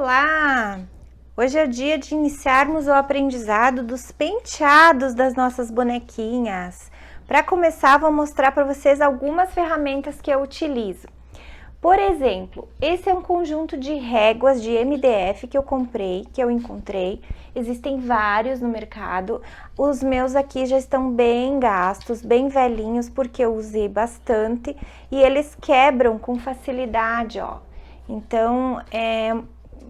Olá! Hoje é o dia de iniciarmos o aprendizado dos penteados das nossas bonequinhas. Para começar, vou mostrar para vocês algumas ferramentas que eu utilizo. Por exemplo, esse é um conjunto de réguas de MDF que eu comprei, que eu encontrei. Existem vários no mercado. Os meus aqui já estão bem gastos, bem velhinhos, porque eu usei bastante e eles quebram com facilidade, ó. Então,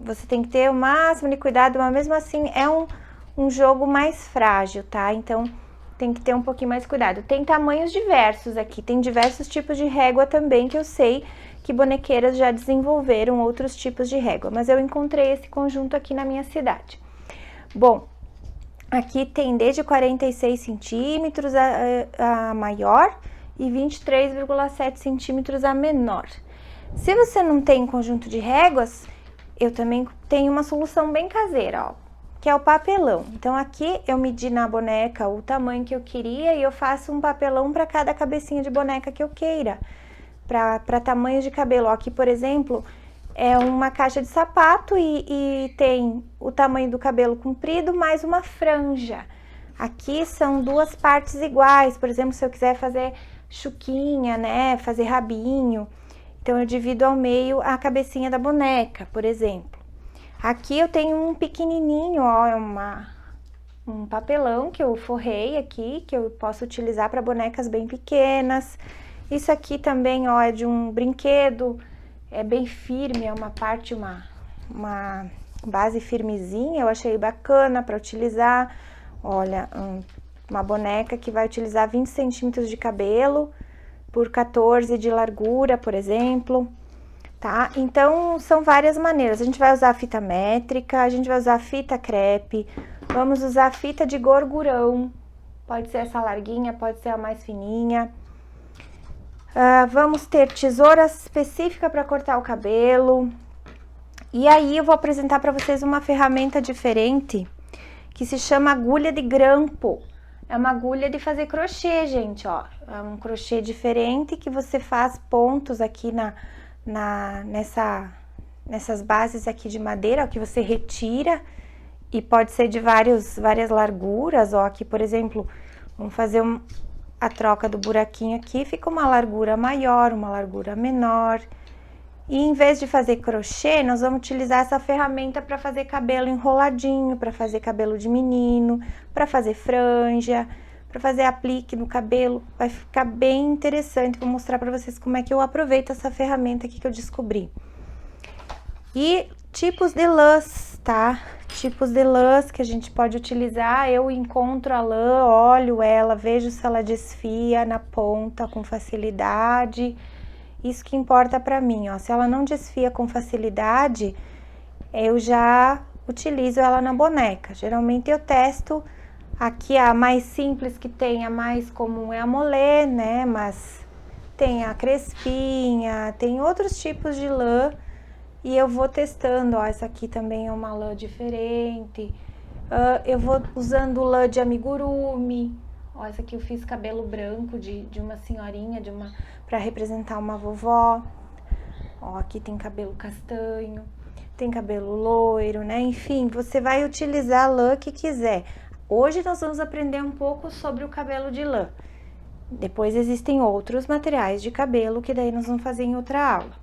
você tem que ter o máximo de cuidado, mas mesmo assim é um jogo mais frágil, tá? Então, tem que ter um pouquinho mais cuidado. Tem tamanhos diversos aqui, tem diversos tipos de régua também, que eu sei que bonequeiras já desenvolveram outros tipos de régua, mas eu encontrei esse conjunto aqui na minha cidade. Bom, aqui tem desde 46 centímetros a maior e 23,7 centímetros a menor. Se você não tem um conjunto de réguas, eu também tenho uma solução bem caseira, ó, que é o papelão. Então, aqui eu medi na boneca o tamanho que eu queria e eu faço um papelão para cada cabecinha de boneca que eu queira, para tamanhos de cabelo. Ó, aqui, por exemplo, é uma caixa de sapato e tem o tamanho do cabelo comprido mais uma franja. Aqui são duas partes iguais, por exemplo, se eu quiser fazer chuquinha, né, fazer rabinho. Então, eu divido ao meio a cabecinha da boneca, por exemplo. Aqui eu tenho um pequenininho, ó, é um papelão que eu forrei aqui, que eu posso utilizar para bonecas bem pequenas. Isso aqui também, ó, é de um brinquedo, é bem firme, é uma parte, uma base firmezinha, eu achei bacana para utilizar. Olha, uma boneca que vai utilizar 20 centímetros de cabelo por 14 de largura, por exemplo, tá? Então, são várias maneiras. A gente vai usar fita métrica, a gente vai usar fita crepe, vamos usar fita de gorgurão, pode ser essa larguinha, pode ser a mais fininha. Vamos ter tesoura específica para cortar o cabelo. E aí, eu vou apresentar para vocês uma ferramenta diferente, que se chama agulha de grampo. É uma agulha de fazer crochê, gente, ó. É um crochê diferente que você faz pontos aqui nessas bases aqui de madeira, ó, que você retira. E pode ser de várias larguras, ó. Aqui, por exemplo, vamos fazer a troca do buraquinho aqui, fica uma largura maior, uma largura menor. E em vez de fazer crochê, nós vamos utilizar essa ferramenta para fazer cabelo enroladinho, para fazer cabelo de menino, para fazer franja, para fazer aplique no cabelo. Vai ficar bem interessante, vou mostrar para vocês como é que eu aproveito essa ferramenta aqui que eu descobri. E tipos de lãs, tá? Tipos de lãs que a gente pode utilizar. Eu encontro a lã, olho ela, vejo se ela desfia na ponta com facilidade. Isso que importa pra mim, ó. Se ela não desfia com facilidade, eu já utilizo ela na boneca. Geralmente eu testo aqui a mais simples que tem, a mais comum é a molê, né? Mas tem a crespinha, tem outros tipos de lã e eu vou testando, ó. Essa aqui também é uma lã diferente. Eu vou usando lã de amigurumi. Ó, essa aqui eu fiz cabelo branco de uma senhorinha, para representar uma vovó. Ó, aqui tem cabelo castanho, tem cabelo loiro, né? Enfim, você vai utilizar a lã que quiser. Hoje nós vamos aprender um pouco sobre o cabelo de lã. Depois existem outros materiais de cabelo que daí nós vamos fazer em outra aula.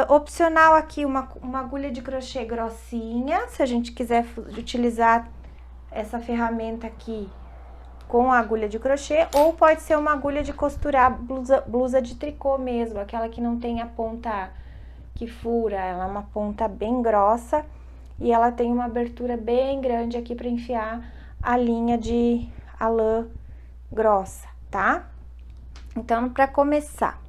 Opcional aqui uma agulha de crochê grossinha, se a gente quiser utilizar essa ferramenta aqui com a agulha de crochê, ou pode ser uma agulha de costurar blusa de tricô mesmo, aquela que não tem a ponta que fura, ela é uma ponta bem grossa e ela tem uma abertura bem grande aqui para enfiar a linha de lã grossa, tá? Então, para começar,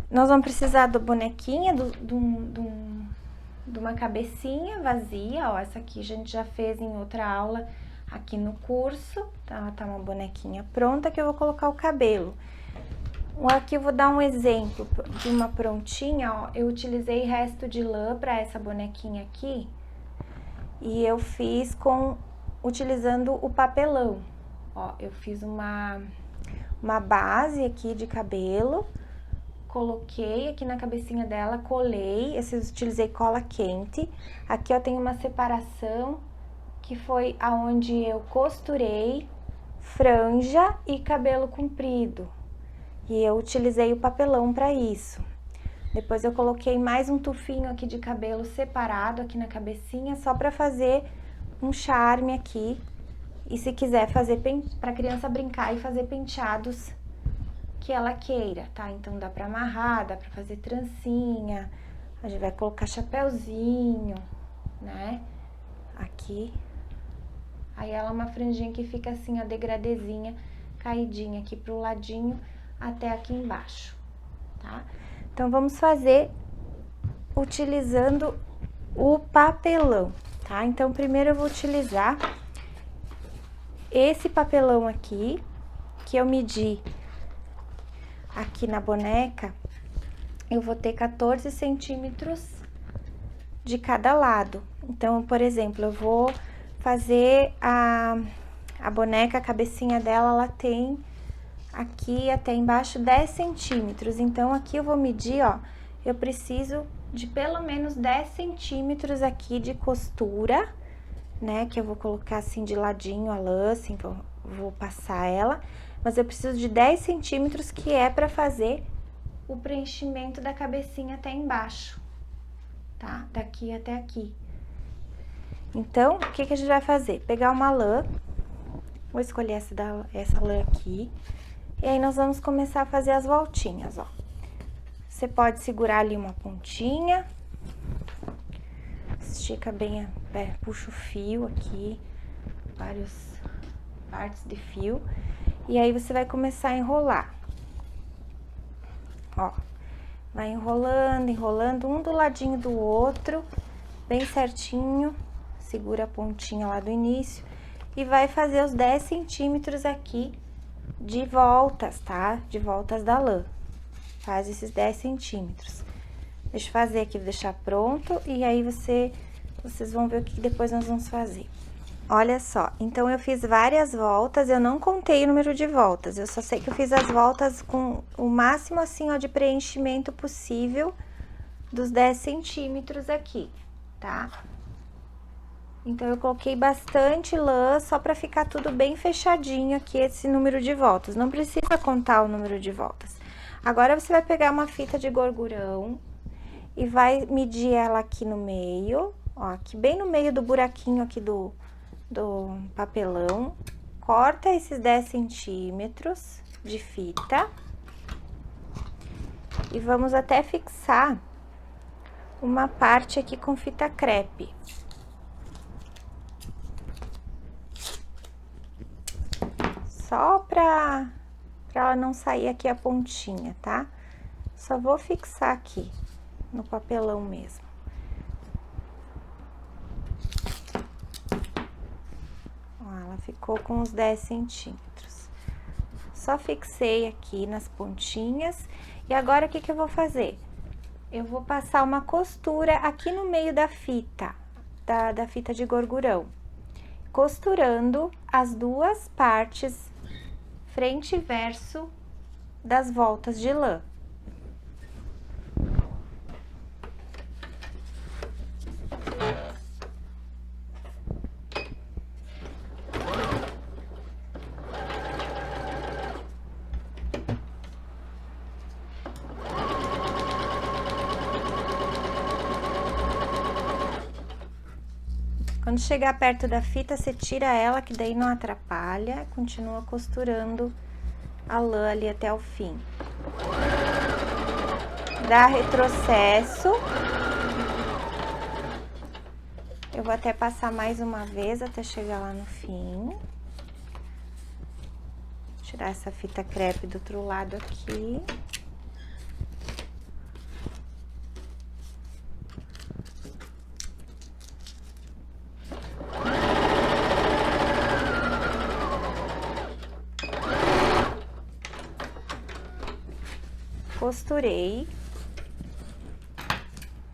nós vamos precisar do bonequinha, de uma cabecinha vazia, ó, essa aqui a gente já fez em outra aula aqui no curso, tá uma bonequinha pronta que eu vou colocar o cabelo. Aqui eu vou dar um exemplo de uma prontinha, ó, eu utilizei resto de lã para essa bonequinha aqui e eu fiz utilizando o papelão, ó, eu fiz uma base aqui de cabelo, coloquei aqui na cabecinha dela, colei, esses utilizei cola quente. Aqui eu tenho uma separação, que foi aonde eu costurei franja e cabelo comprido. E eu utilizei o papelão para isso. Depois eu coloquei mais um tufinho aqui de cabelo separado aqui na cabecinha, só para fazer um charme aqui. E se quiser fazer para criança brincar e fazer penteados que ela queira, tá? Então dá pra amarrar, dá pra fazer trancinha, a gente vai colocar chapéuzinho, né? Aqui. Aí ela é uma franjinha que fica assim, a degradezinha, caidinha aqui pro ladinho até aqui embaixo, tá? Então vamos fazer utilizando o papelão, tá? Então primeiro eu vou utilizar esse papelão aqui, que eu medi aqui na boneca, eu vou ter 14 centímetros de cada lado. Então, por exemplo, eu vou fazer a boneca, a cabecinha dela, ela tem aqui até embaixo 10 centímetros. Então, aqui eu vou medir, ó, eu preciso de pelo menos 10 centímetros aqui de costura, né? Que eu vou colocar assim de ladinho a lã, assim, vou passar ela. Mas eu preciso de 10 centímetros, que é pra fazer o preenchimento da cabecinha até embaixo, tá? Daqui até aqui. Então, o que que a gente vai fazer? Pegar uma lã, vou escolher essa lã aqui, e aí nós vamos começar a fazer as voltinhas, ó. Você pode segurar ali uma pontinha, estica bem, puxa o fio aqui, várias partes de fio. E aí, você vai começar a enrolar. Ó, vai enrolando, enrolando, um do ladinho do outro, bem certinho. Segura a pontinha lá do início e vai fazer os 10 centímetros aqui de voltas, tá? De voltas da lã. Faz esses 10 centímetros. Deixa eu fazer aqui, vou deixar pronto e aí vocês vão ver o que depois nós vamos fazer. Olha só, então eu fiz várias voltas, eu não contei o número de voltas, eu só sei que eu fiz as voltas com o máximo assim, ó, de preenchimento possível dos 10 centímetros aqui, tá? Então, eu coloquei bastante lã, só pra ficar tudo bem fechadinho aqui, esse número de voltas. Não precisa contar o número de voltas. Agora, você vai pegar uma fita de gorgurão e vai medir ela aqui no meio, ó, aqui bem no meio do buraquinho aqui do papelão. Corta esses 10 centímetros de fita. E vamos até fixar uma parte aqui com fita crepe. Só pra ela não sair aqui a pontinha, tá? Só vou fixar aqui no papelão mesmo. Ó, ela ficou com uns 10 centímetros. Só fixei aqui nas pontinhas. E agora, o que que eu vou fazer? Eu vou passar uma costura aqui no meio da fita, da fita de gorgurão. Costurando as duas partes, frente e verso, das voltas de lã. Quando chegar perto da fita, você tira ela, que daí não atrapalha, continua costurando a lã ali até o fim. Dá retrocesso. Eu vou até passar mais uma vez até chegar lá no fim. Tirar essa fita crepe do outro lado aqui. Costurei.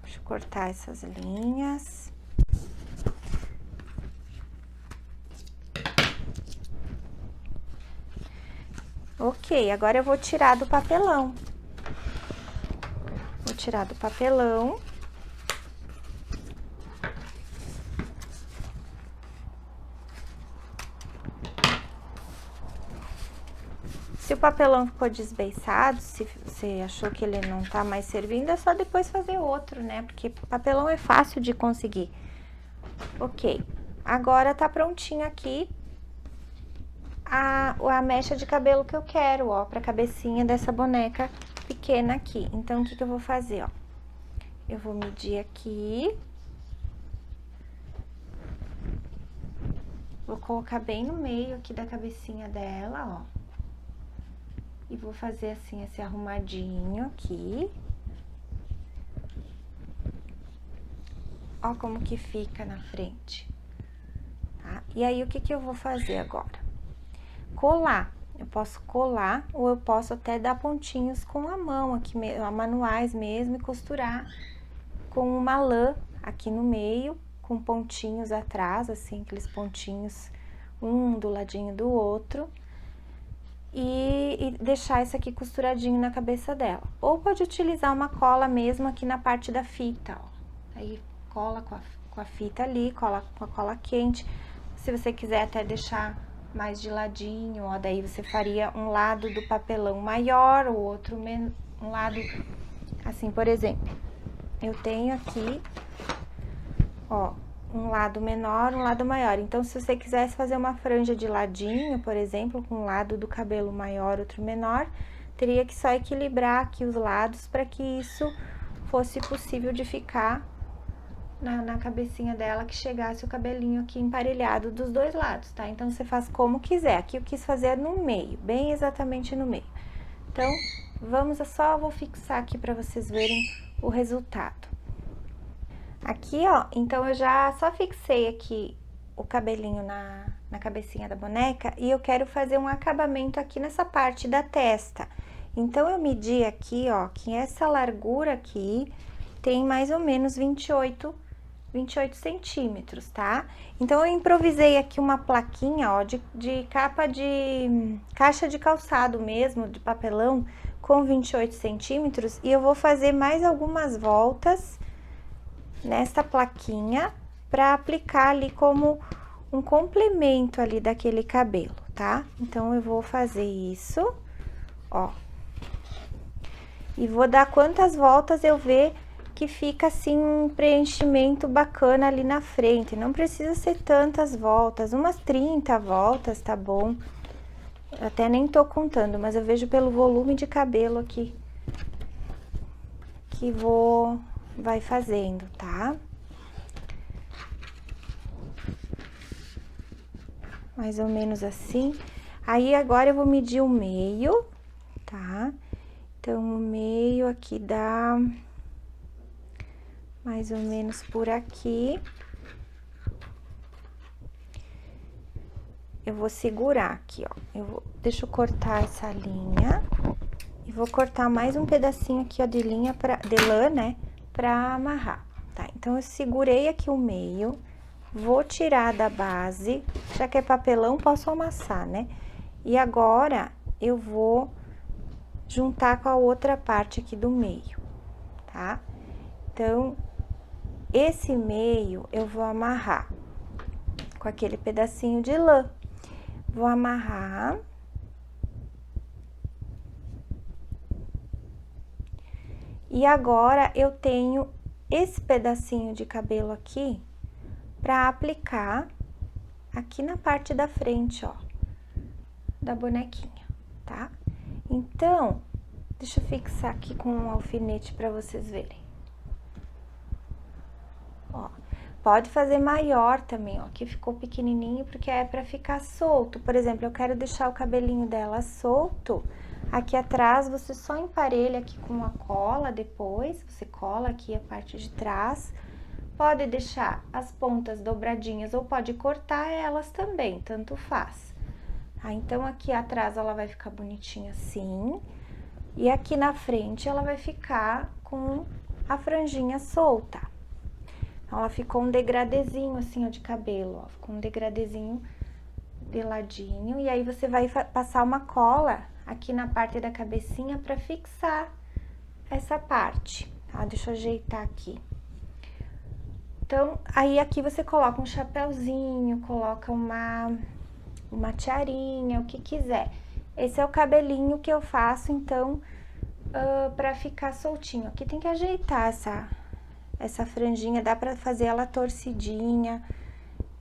Deixa eu cortar essas linhas. Ok, agora eu vou tirar do papelão. tirar do papelão. Se o papelão ficou desbeiçado, se você achou que ele não tá mais servindo, é só depois fazer outro, né? Porque papelão é fácil de conseguir. Ok, agora tá prontinho aqui a mecha de cabelo que eu quero, ó, pra cabecinha dessa boneca pequena aqui. Então, o que que eu vou fazer, ó? Eu vou medir aqui. Vou colocar bem no meio aqui da cabecinha dela, ó. E vou fazer assim, esse arrumadinho aqui. Ó como que fica na frente, tá? E aí, o que que eu vou fazer agora? Colar. Eu posso colar ou eu posso até dar pontinhos com a mão aqui, manuais mesmo, e costurar com uma lã aqui no meio, com pontinhos atrás, assim, aqueles pontinhos, um do ladinho do outro. E deixar isso aqui costuradinho na cabeça dela. Ou pode utilizar uma cola mesmo aqui na parte da fita, ó. Aí, cola com a fita ali, cola com a cola quente. Se você quiser até deixar mais de ladinho, ó, daí você faria um lado do papelão maior, o outro um lado, assim, por exemplo. Eu tenho aqui, ó, um lado menor, um lado maior. Então, se você quisesse fazer uma franja de ladinho, por exemplo, com um lado do cabelo maior, outro menor, teria que só equilibrar aqui os lados para que isso fosse possível de ficar na cabecinha dela, que chegasse o cabelinho aqui emparelhado dos dois lados, tá? Então, você faz como quiser. Aqui eu quis fazer no meio, bem exatamente no meio. Então, vou fixar aqui para vocês verem o resultado. Aqui, ó, então eu já só fixei aqui o cabelinho na cabecinha da boneca e eu quero fazer um acabamento aqui nessa parte da testa. Então, eu medi aqui, ó, que essa largura aqui tem mais ou menos 28 centímetros, tá? Então, eu improvisei aqui uma plaquinha, ó, de capa de caixa de calçado mesmo, de papelão, com 28 centímetros. E eu vou fazer mais algumas voltas nessa plaquinha para aplicar ali como um complemento ali daquele cabelo, tá? Então, eu vou fazer isso, ó. E vou dar quantas voltas eu ver que fica assim um preenchimento bacana ali na frente. Não precisa ser tantas voltas, umas 30 voltas, tá bom? Eu até nem tô contando, mas eu vejo pelo volume de cabelo aqui que vai fazendo, tá? Mais ou menos assim. Aí, agora eu vou medir o meio, tá? Então, o meio aqui dá mais ou menos por aqui. Eu vou segurar aqui, ó. Deixa eu cortar essa linha. E vou cortar mais um pedacinho aqui, ó, de linha de lã, né? Pra amarrar, tá? Então, eu segurei aqui o meio. Vou tirar da base. Já que é papelão, posso amassar, né? E agora, eu vou juntar com a outra parte aqui do meio, tá? Então, esse meio eu vou amarrar com aquele pedacinho de lã. Vou amarrar. E agora, eu tenho esse pedacinho de cabelo aqui pra aplicar aqui na parte da frente, ó, da bonequinha, tá? Então, deixa eu fixar aqui com um alfinete pra vocês verem. Ó, pode fazer maior também, ó, que ficou pequenininho, porque é pra ficar solto. Por exemplo, eu quero deixar o cabelinho dela solto. Aqui atrás, você só emparelha aqui com a cola depois, você cola aqui a parte de trás. Pode deixar as pontas dobradinhas ou pode cortar elas também, tanto faz. Tá? Então, aqui atrás ela vai ficar bonitinha assim. E aqui na frente ela vai ficar com a franjinha solta. Então, ela ficou um degradezinho assim, ó, de cabelo, ó. Ficou um degradezinho de ladinho. E aí, você vai passar uma cola aqui na parte da cabecinha pra fixar essa parte, tá? Deixa eu ajeitar aqui. Então, aí aqui você coloca um chapéuzinho, coloca uma tiarinha, o que quiser. Esse é o cabelinho que eu faço, então, pra ficar soltinho. Aqui tem que ajeitar essa franjinha, dá pra fazer ela torcidinha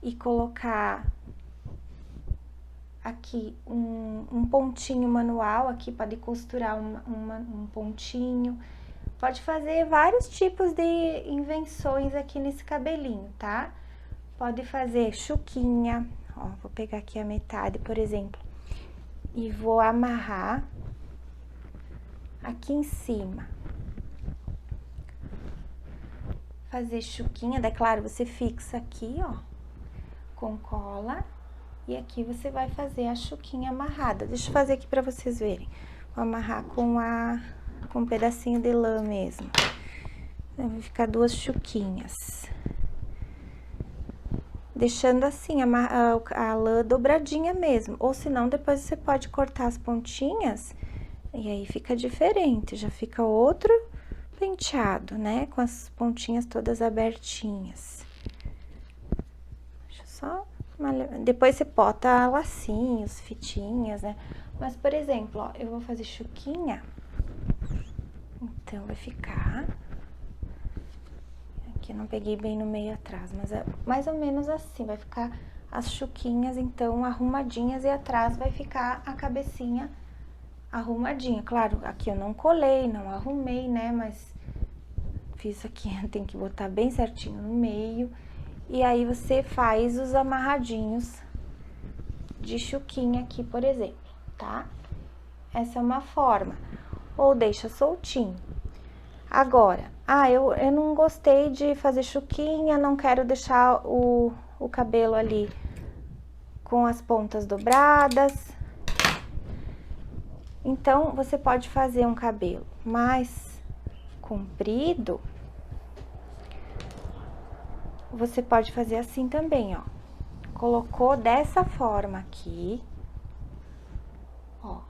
e colocar aqui um pontinho manual, aqui pode costurar um pontinho. Pode fazer vários tipos de invenções aqui nesse cabelinho, tá? Pode fazer chuquinha, ó, vou pegar aqui a metade, por exemplo, e vou amarrar aqui em cima. Fazer chuquinha, daí claro, você fixa aqui, ó, com cola, e aqui você vai fazer a chuquinha amarrada. Deixa eu fazer aqui pra vocês verem. Vou amarrar com um pedacinho de lã mesmo. Vai ficar duas chuquinhas. Deixando assim a lã dobradinha mesmo. Ou senão, depois você pode cortar as pontinhas e aí fica diferente. Já fica outro penteado, né? Com as pontinhas todas abertinhas. Deixa eu só... Depois você bota lacinhos, fitinhas, né? Mas, por exemplo, ó, eu vou fazer chuquinha. Então, vai ficar... Aqui eu não peguei bem no meio atrás, mas é mais ou menos assim. Vai ficar as chuquinhas, então, arrumadinhas, e atrás vai ficar a cabecinha arrumadinha. Claro, aqui eu não colei, não arrumei, né? Mas fiz aqui, tem que botar bem certinho no meio. E aí, você faz os amarradinhos de chuquinha aqui, por exemplo, tá? Essa é uma forma. Ou deixa soltinho. Agora, eu não gostei de fazer chuquinha, não quero deixar o cabelo ali com as pontas dobradas. Então, você pode fazer um cabelo mais comprido. Você pode fazer assim também, ó. Colocou dessa forma aqui, ó,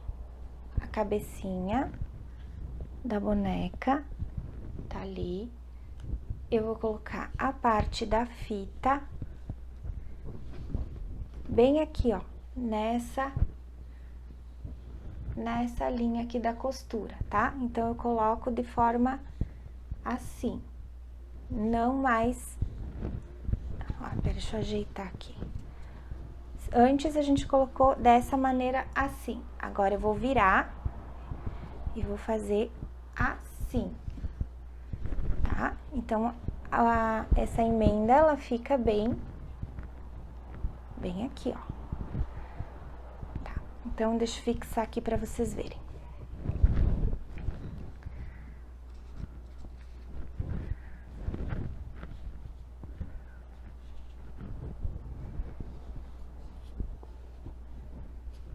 a cabecinha da boneca tá ali. Eu vou colocar a parte da fita bem aqui, ó, nessa linha aqui da costura, tá? Então, eu coloco de forma assim, não mais... Ó, pera, deixa eu ajeitar aqui. Antes, a gente colocou dessa maneira assim. Agora, eu vou virar e vou fazer assim, tá? Então, essa emenda, ela fica bem aqui, ó. Tá? Então, deixa eu fixar aqui pra vocês verem.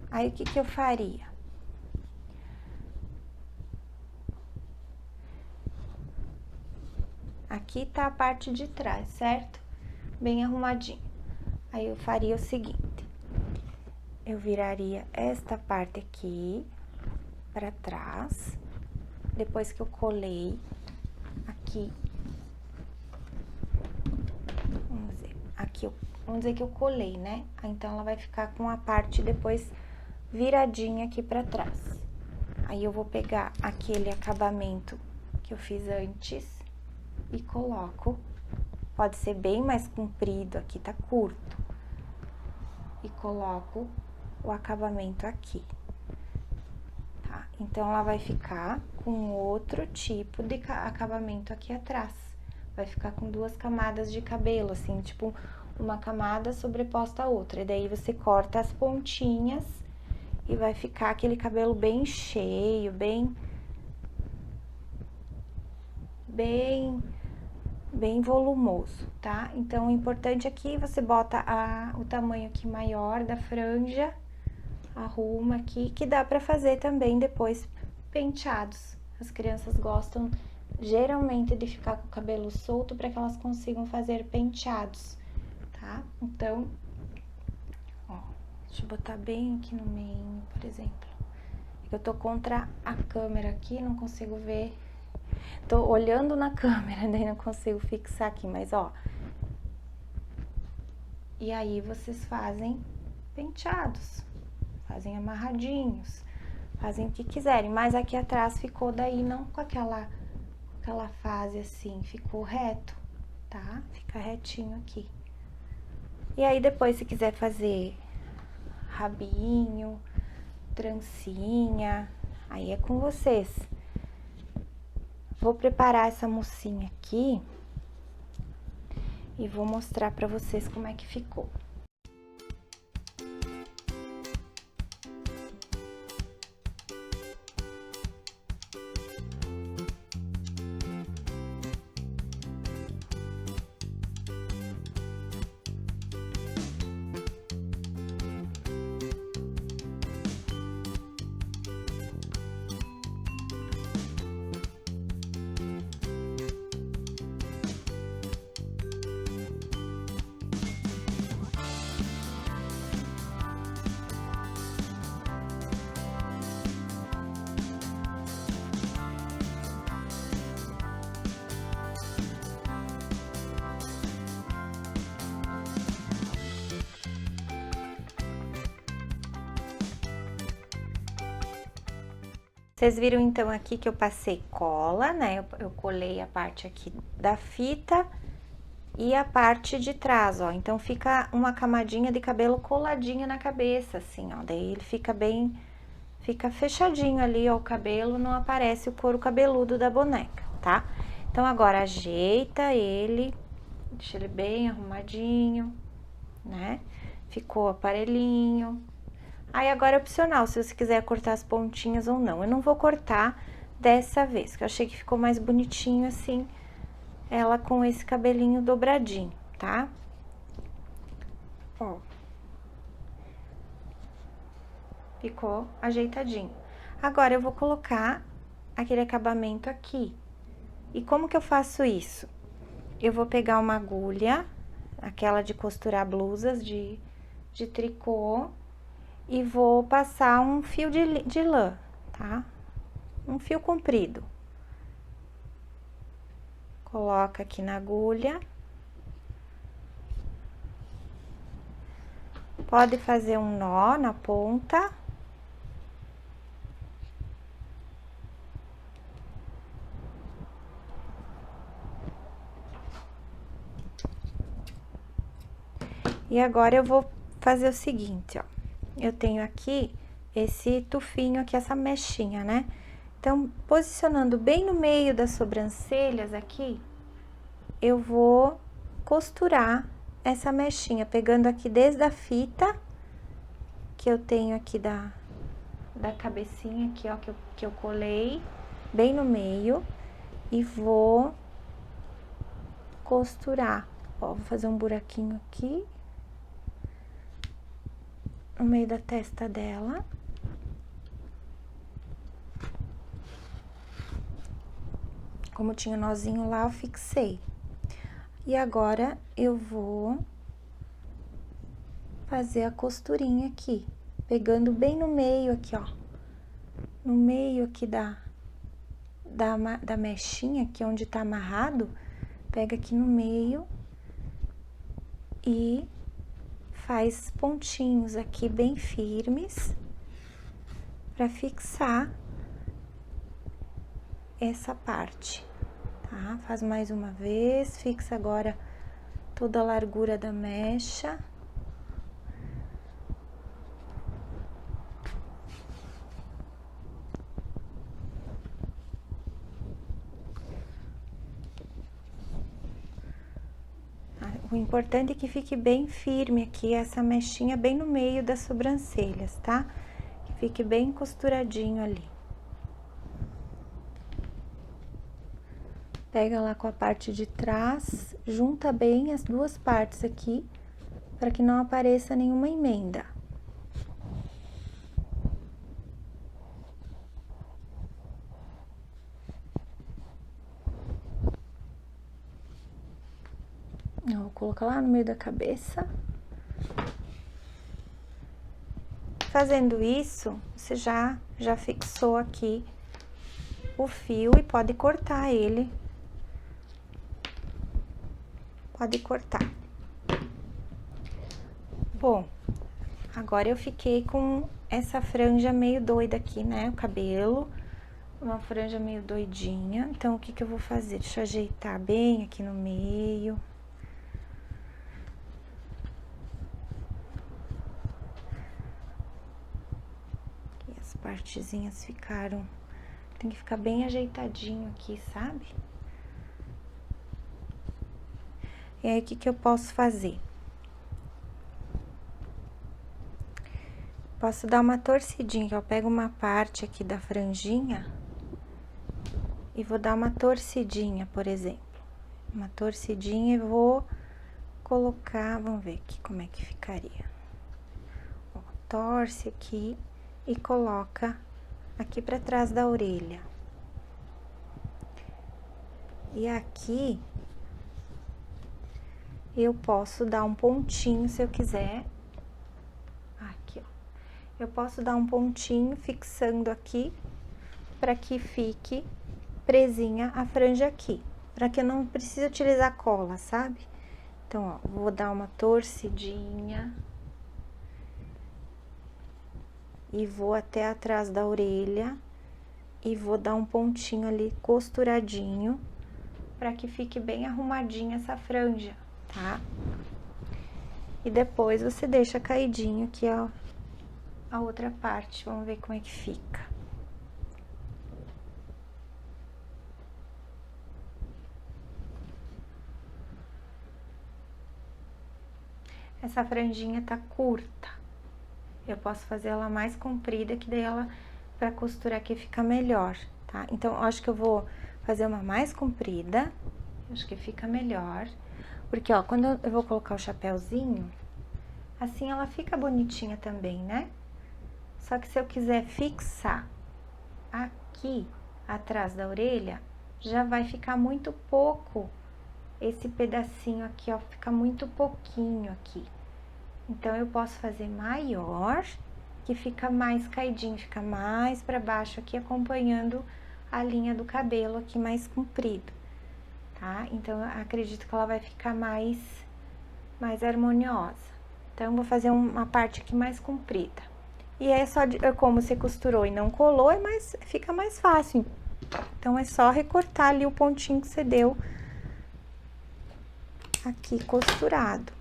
Aí, o que que eu faria? Aqui tá a parte de trás, certo? Bem arrumadinho. Aí, eu faria o seguinte. Eu viraria esta parte aqui pra trás. Depois que eu colei aqui. Vamos dizer que eu colei, né? Então, ela vai ficar com a parte depois viradinha aqui pra trás. Aí, eu vou pegar aquele acabamento que eu fiz antes e coloco. Pode ser bem mais comprido, aqui tá curto. E coloco o acabamento aqui, tá? Então, ela vai ficar com outro tipo de acabamento aqui atrás. Vai ficar com duas camadas de cabelo, assim, tipo, uma camada sobreposta a outra. E daí, você corta as pontinhas e vai ficar aquele cabelo bem cheio, bem volumoso, tá? Então, o importante aqui, você bota o tamanho aqui maior da franja, arruma aqui, que dá pra fazer também depois penteados. As crianças gostam geralmente de ficar com o cabelo solto para que elas consigam fazer penteados, tá? Então, ó, deixa eu botar bem aqui no meio, por exemplo. Eu tô contra a câmera aqui, não consigo ver Tô olhando na câmera, daí não consigo fixar aqui, mas ó. E aí vocês fazem penteados, fazem amarradinhos, fazem o que quiserem. Mas aqui atrás ficou daí não com aquela fase assim, ficou reto, tá? Fica retinho aqui. E aí depois, se quiser fazer rabinho, trancinha, aí é com vocês. Vou preparar essa mocinha aqui e vou mostrar pra vocês como é que ficou. Vocês viram então aqui que eu passei cola, né? Eu colei a parte aqui da fita e a parte de trás, ó. Então, fica uma camadinha de cabelo coladinha na cabeça, assim, ó. Daí ele fica bem, fica fechadinho ali, ó, o cabelo, não aparece o couro cabeludo da boneca, tá? Então, agora ajeita ele, deixa ele bem arrumadinho, né? Ficou aparelhinho. Aí, agora é opcional, se você quiser cortar as pontinhas ou não. Eu não vou cortar dessa vez, que eu achei que ficou mais bonitinho assim, ela com esse cabelinho dobradinho, tá? Ó. Ficou ajeitadinho. Agora, eu vou colocar aquele acabamento aqui. E como que eu faço isso? Eu vou pegar uma agulha, aquela de costurar blusas de tricô, e vou passar um fio de lã, tá? Um fio comprido. Coloca aqui na agulha. Pode fazer um nó na ponta. E agora eu vou fazer o seguinte, ó. Eu tenho aqui esse tufinho aqui, essa mechinha, né? Então, posicionando bem no meio das sobrancelhas aqui, eu vou costurar essa mechinha, pegando aqui desde a fita que eu tenho aqui da cabecinha aqui, ó, que eu colei bem no meio, e vou costurar. Ó, vou fazer um buraquinho aqui no meio da testa dela. Como tinha nozinho lá, eu fixei. E agora, eu vou fazer a costurinha aqui, pegando bem no meio aqui, ó. No meio aqui da mechinha, aqui onde tá amarrado, pega aqui no meio e faz pontinhos aqui bem firmes pra fixar essa parte, tá? Faz mais uma vez, fixa agora toda a largura da mecha. O importante é que fique bem firme aqui, essa mechinha bem no meio das sobrancelhas, tá? Que fique bem costuradinho ali. Pega lá com a parte de trás, junta bem as duas partes aqui, para que não apareça nenhuma emenda. Eu vou colocar lá no meio da cabeça. Fazendo isso, você já fixou aqui o fio e pode cortar ele. Pode cortar. Bom, agora eu fiquei com essa franja meio doida aqui, né? O cabelo, uma franja meio doidinha. Então, o que que eu vou fazer? Deixa eu ajeitar bem aqui no meio. Aqui as partezinhas ficaram... Tem que ficar bem ajeitadinho aqui, sabe? E aí, o que que eu posso fazer? Posso dar uma torcidinha, eu pego uma parte aqui da franjinha e vou dar uma torcidinha, por exemplo. Uma torcidinha e vou colocar, vamos ver aqui como é que ficaria. Ó, torce aqui e coloca aqui pra trás da orelha. E aqui eu posso dar um pontinho se eu quiser. Aqui, ó. Eu posso dar um pontinho fixando aqui para que fique presinha a franja aqui, para que eu não precise utilizar cola, sabe? Então, ó, vou dar uma torcidinha e vou até atrás da orelha e vou dar um pontinho ali costuradinho para que fique bem arrumadinha essa franja, tá? E depois você deixa caidinho aqui, ó, a outra parte. Vamos ver como é que fica. Essa franjinha tá curta. Eu posso fazer ela mais comprida, que daí ela, pra costurar aqui, fica melhor, tá? Então, eu acho que eu vou fazer uma mais comprida, acho que fica melhor. Porque, ó, quando eu vou colocar o chapéuzinho, assim ela fica bonitinha também, né? Só que se eu quiser fixar aqui atrás da orelha, já vai ficar muito pouco esse pedacinho aqui, ó, fica muito pouquinho aqui. Então, eu posso fazer maior, que fica mais caidinho, fica mais pra baixo aqui, acompanhando a linha do cabelo aqui mais comprido, tá? Então, eu acredito que ela vai ficar mais harmoniosa. Então, eu vou fazer uma parte aqui mais comprida. E é só, como você costurou e não colou, fica mais fácil. Então, é só recortar ali o pontinho que você deu aqui costurado.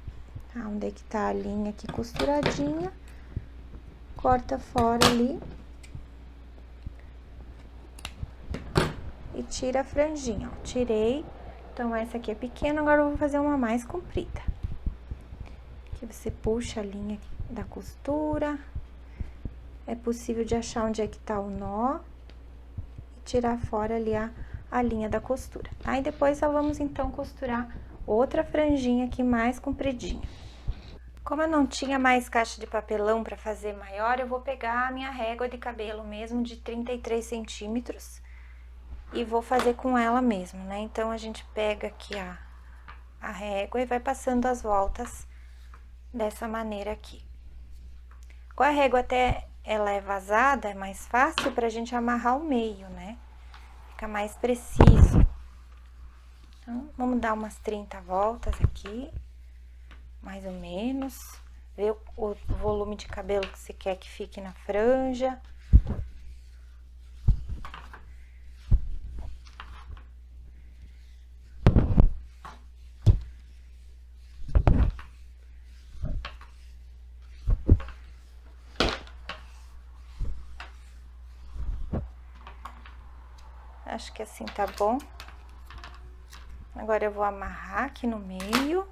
Tá? Onde é que tá a linha aqui costuradinha, corta fora ali. E tira a franjinha, ó. Tirei. Então, essa aqui é pequena, agora eu vou fazer uma mais comprida. Aqui você puxa a linha da costura. É possível de achar onde é que tá o nó e tirar fora ali a linha da costura. Aí, depois, só vamos, então, costurar outra franjinha aqui mais compridinha. Como eu não tinha mais caixa de papelão para fazer maior, eu vou pegar a minha régua de cabelo mesmo, de 33 centímetros, e vou fazer com ela mesmo, né? Então, a gente pega aqui a régua e vai passando as voltas dessa maneira aqui. Com a régua até ela é vazada, é mais fácil pra gente amarrar o meio, né? Fica mais preciso. Então, vamos dar umas 30 voltas aqui, mais ou menos. Ver o volume de cabelo que você quer que fique na franja. Acho que assim tá bom. Agora, eu vou amarrar aqui no meio.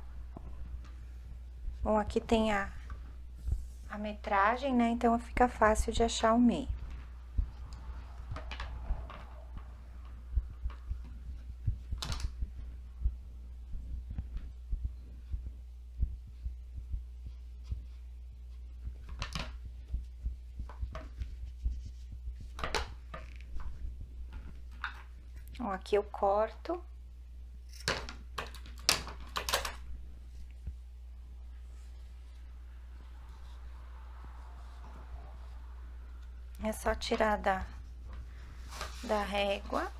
Bom, aqui tem a metragem, né? Então, fica fácil de achar o meio. Ó, aqui eu corto. É só tirar da régua.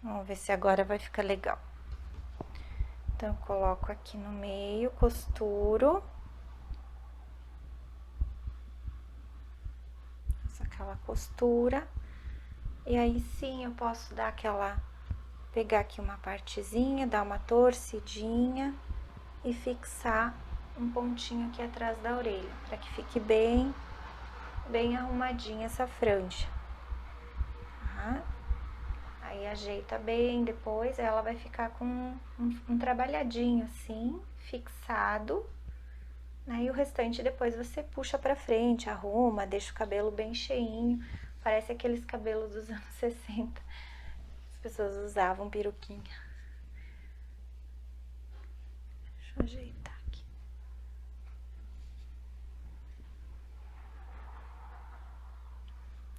Vamos ver se agora vai ficar legal. Então, eu coloco aqui no meio, costuro. Faço aquela costura. E aí, sim, eu posso dar pegar aqui uma partezinha, dar uma torcidinha e fixar um pontinho aqui atrás da orelha, para que fique bem arrumadinha essa franja. Tá? Aí ajeita bem, depois ela vai ficar com um trabalhadinho assim, fixado. Aí o restante depois você puxa pra frente, arruma, deixa o cabelo bem cheinho. Parece aqueles cabelos dos anos 60. As pessoas usavam peruquinha. Deixa eu ajeitar aqui.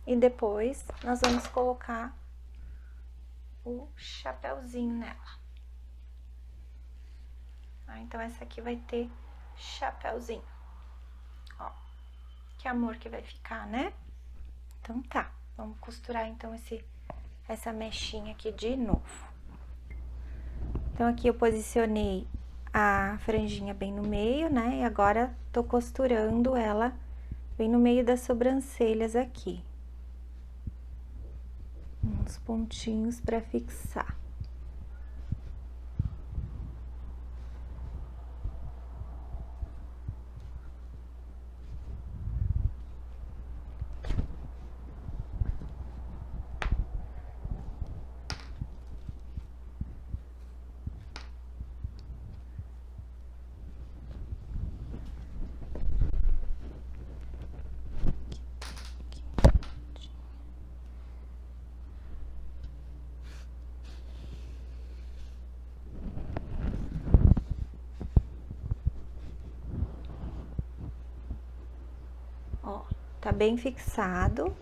E depois nós vamos colocar o chapéuzinho nela. Então essa aqui vai ter chapéuzinho. Ó, que amor que vai ficar, né? Então tá, vamos costurar então essa mechinha aqui de novo. Então aqui eu posicionei a franjinha bem no meio, né? E agora tô costurando ela bem no meio das sobrancelhas aqui. Uns pontinhos pra fixar. Ó, tá bem fixado.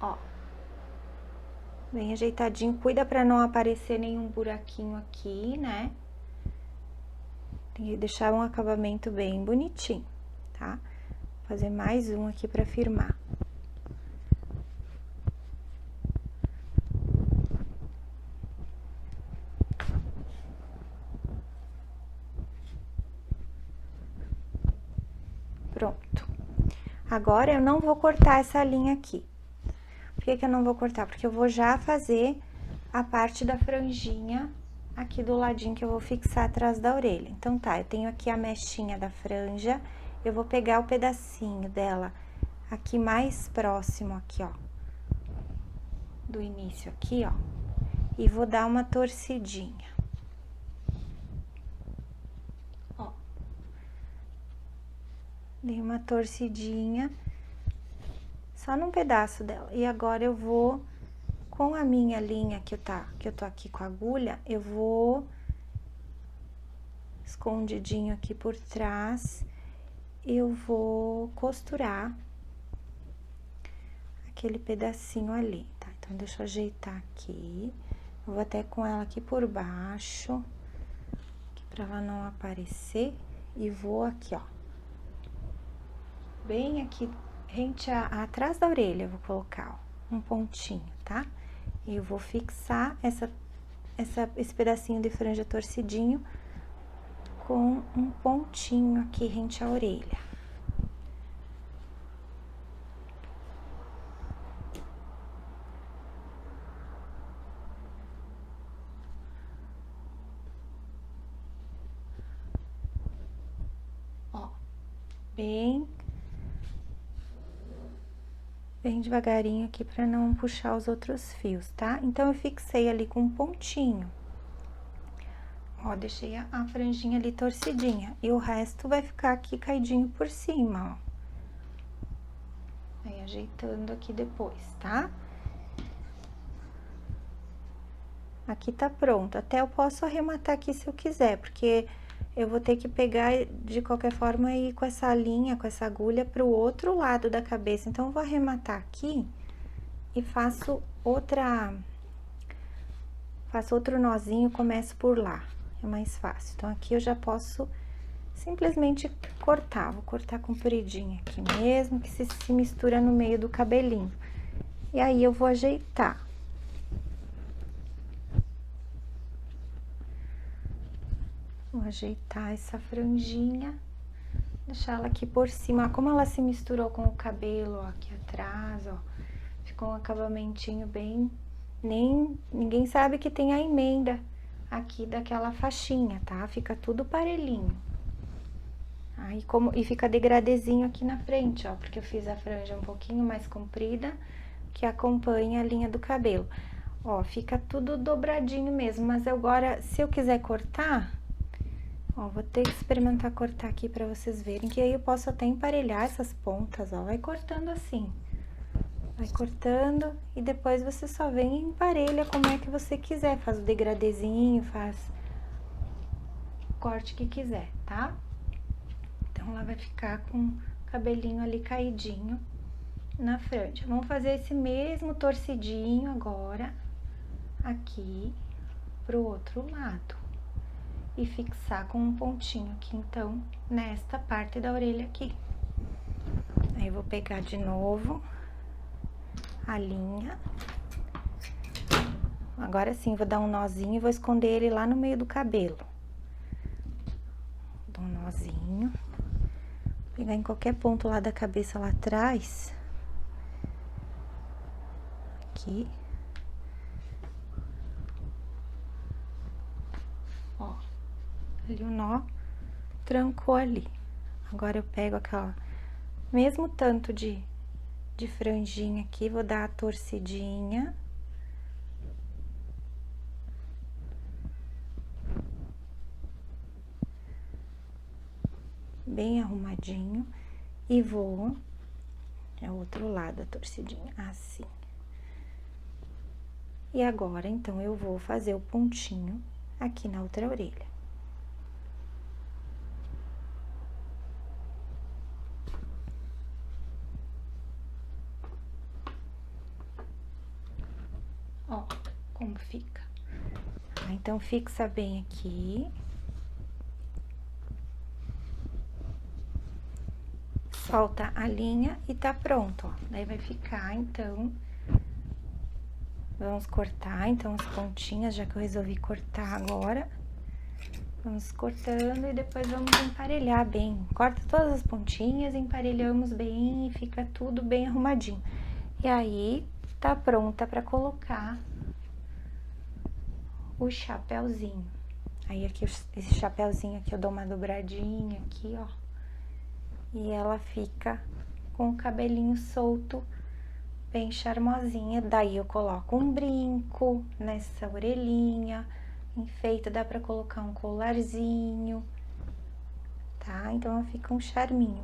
Ó, bem ajeitadinho. Cuida pra não aparecer nenhum buraquinho aqui, né? Tem que deixar um acabamento bem bonitinho, tá? Vou fazer mais um aqui pra firmar. Pronto. Agora, eu não vou cortar essa linha aqui. Por que eu não vou cortar? Porque eu vou já fazer a parte da franjinha aqui do ladinho que eu vou fixar atrás da orelha. Então, tá, eu tenho aqui a mechinha da franja, eu vou pegar o pedacinho dela aqui mais próximo aqui, ó, do início aqui, ó, e vou dar uma torcidinha. Ó. Dei uma torcidinha só num pedaço dela. E agora eu vou, com a minha linha que eu tô aqui com a agulha, eu vou escondidinho aqui por trás, eu vou costurar aquele pedacinho ali, tá? Então, deixa eu ajeitar aqui. Eu vou até com ela aqui por baixo, aqui pra ela não aparecer, e vou aqui, ó. Bem aqui, rente atrás da orelha, eu vou colocar, ó, um pontinho, tá? E eu vou fixar esse pedacinho de franja torcidinho com um pontinho aqui rente à orelha. Ó, bem devagarinho aqui pra não puxar os outros fios, tá? Então, eu fixei ali com um pontinho. Ó, deixei a franjinha ali torcidinha. E o resto vai ficar aqui caidinho por cima, ó. Aí, ajeitando aqui depois, tá? Aqui tá pronto. Até eu posso arrematar aqui se eu quiser, porque eu vou ter que pegar de qualquer forma e ir com essa linha, com essa agulha pro outro lado da cabeça. Então, eu vou arrematar aqui e faço outro nozinho, começo por lá. É mais fácil. Então, aqui eu já posso simplesmente cortar. Vou cortar compridinho aqui mesmo, que se mistura no meio do cabelinho. E aí, eu vou ajeitar. Vou ajeitar essa franjinha, deixar ela aqui por cima. Ó, como ela se misturou com o cabelo, ó, aqui atrás, ó. Ficou um acabamentinho bem... Ninguém sabe que tem a emenda aqui daquela faixinha, tá? Fica tudo parelhinho. Aí, e fica degradezinho aqui na frente, ó, porque eu fiz a franja um pouquinho mais comprida, que acompanha a linha do cabelo. Ó, fica tudo dobradinho mesmo, mas agora, se eu quiser cortar, ó, vou ter que experimentar cortar aqui pra vocês verem, que aí eu posso até emparelhar essas pontas, ó, vai cortando assim. Vai cortando e depois você só vem e emparelha como é que você quiser, faz o degradezinho, faz o corte que quiser, tá? Então, ela vai ficar com o cabelinho ali caidinho na franja. Vamos fazer esse mesmo torcidinho agora, aqui, pro outro lado. E fixar com um pontinho aqui, então, nesta parte da orelha aqui. Aí, eu vou pegar de novo a linha. Agora sim, vou dar um nozinho e vou esconder ele lá no meio do cabelo. Dou um nozinho. Pegar em qualquer ponto lá da cabeça lá atrás. Aqui. Ó, ali o nó trancou ali. Agora eu pego aquela mesmo tanto de franjinha aqui, vou dar a torcidinha. Bem arrumadinho. E vou... É o outro lado a torcidinha, assim. E agora, então, eu vou fazer o pontinho aqui na outra orelha. Ó, como fica. Então, fixa bem aqui. Solta a linha e tá pronto, ó. Daí vai ficar, então... Vamos cortar, então, as pontinhas, já que eu resolvi cortar agora. Vamos cortando e depois vamos emparelhar bem. Corta todas as pontinhas, emparelhamos bem e fica tudo bem arrumadinho. E aí, tá pronta pra colocar o chapéuzinho. Aí, aqui, esse chapéuzinho aqui, eu dou uma dobradinha aqui, ó. E ela fica com o cabelinho solto, bem charmosinha. Daí, eu coloco um brinco nessa orelhinha, enfeita, dá pra colocar um colarzinho, tá? Então, ela fica um charminho.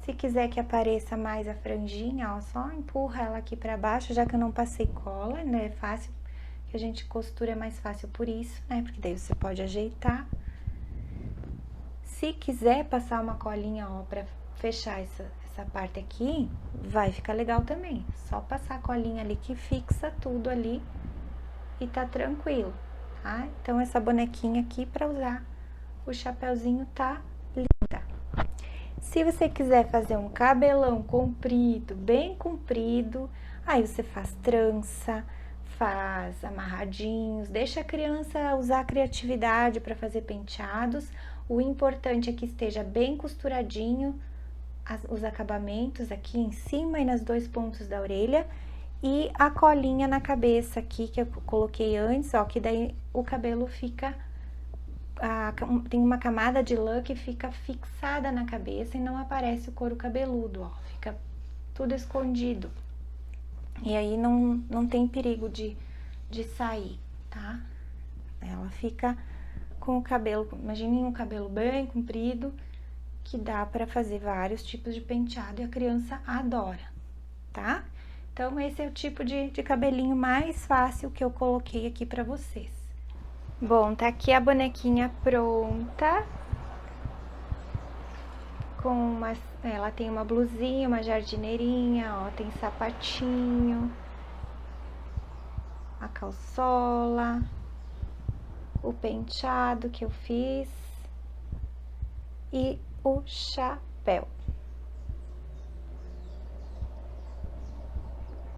Se quiser que apareça mais a franjinha, ó, só empurra ela aqui pra baixo, já que eu não passei cola, né? É fácil, que a gente costura é mais fácil por isso, né? Porque daí você pode ajeitar. Se quiser passar uma colinha, ó, pra fechar essa parte aqui, vai ficar legal também. Só passar a colinha ali que fixa tudo ali e tá tranquilo, tá? Então, essa bonequinha aqui pra usar o chapéuzinho tá linda. Se você quiser fazer um cabelão comprido, bem comprido, aí você faz trança, faz amarradinhos, deixa a criança usar a criatividade para fazer penteados. O importante é que esteja bem costuradinho os acabamentos aqui em cima e nas dois pontos da orelha e a colinha na cabeça aqui que eu coloquei antes, ó, que daí o cabelo fica... tem uma camada de lã que fica fixada na cabeça e não aparece o couro cabeludo, ó, fica tudo escondido. E aí não tem perigo de sair, tá? Ela fica com o cabelo, imaginem um cabelo bem comprido, que dá pra fazer vários tipos de penteado e a criança adora, tá? Então, esse é o tipo de cabelinho mais fácil que eu coloquei aqui pra vocês. Bom, tá aqui a bonequinha pronta. Ela tem uma blusinha, uma jardineirinha, ó, tem sapatinho, a calçola, o penteado que eu fiz. e o chapéu.